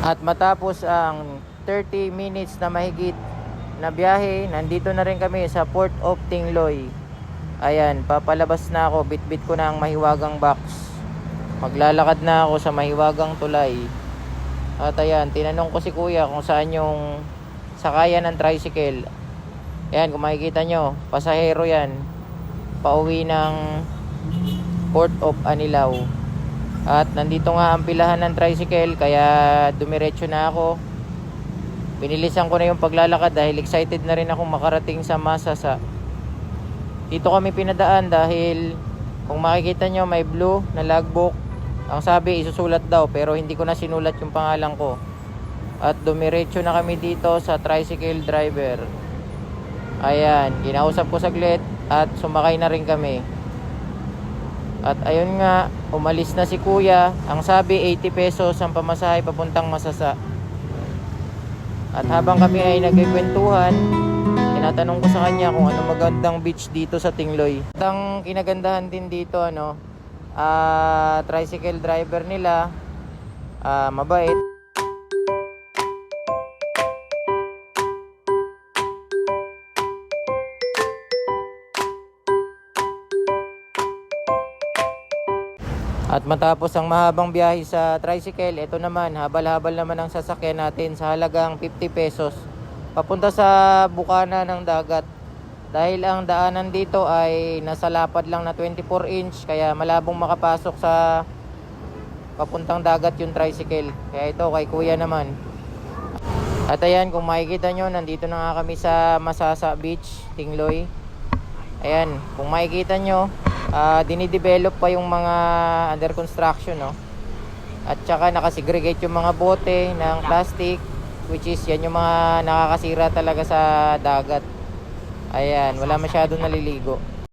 At matapos ang 30 minutes na mahigit na biyahe, nandito na rin kami sa Port of Tingloy. Ayan, papalabas na ako, bitbit ko na ang mahiwagang box. Maglalakad na ako sa mahiwagang tulay. At ayan, tinanong ko si kuya kung saan yung sakayan ng tricycle. Ayan, kung makikita nyo, pasahero yan, pauwi ng Port of Anilao. At nandito nga ang pilahan ng tricycle, kaya dumiretso na ako. Pinilisan ko na yung paglalakad dahil excited na rin akong makarating sa Masasa. Dito kami pinadaan dahil kung makikita nyo, may blue na logbook. Ang sabi isusulat daw, pero hindi ko na sinulat yung pangalan ko. At dumiretso na kami dito sa tricycle driver. Ayan, kinausap ko saglit at sumakay na rin kami. At ayun nga, umalis na si kuya. Ang sabi 80 pesos ang pamasahe papuntang Masasa. At habang kami ay nagkikwentuhan, tinatanong ko sa kanya kung ano magandang beach dito sa Tingloy. At ang kinagandahan din dito, tricycle driver nila, mabait. At matapos ang mahabang biyahe sa tricycle, ito naman, habal-habal naman ang sasakyan natin sa halagang 50 pesos. Papunta sa bukana ng dagat. Dahil ang daanan dito ay nasa lapad lang na 24 inch, kaya malabong makapasok sa papuntang dagat yung tricycle. Kaya ito kay kuya naman. At ayan, kung makikita nyo, nandito na nga kami sa Masasa Beach, Tingloy. Ayan, kung makikita nyo, dinidevelop pa yung mga under construction, no? At saka nakasegregate yung mga bote ng plastic, which is yan yung mga nakakasira talaga sa dagat. Ayan, wala masyadong naliligo.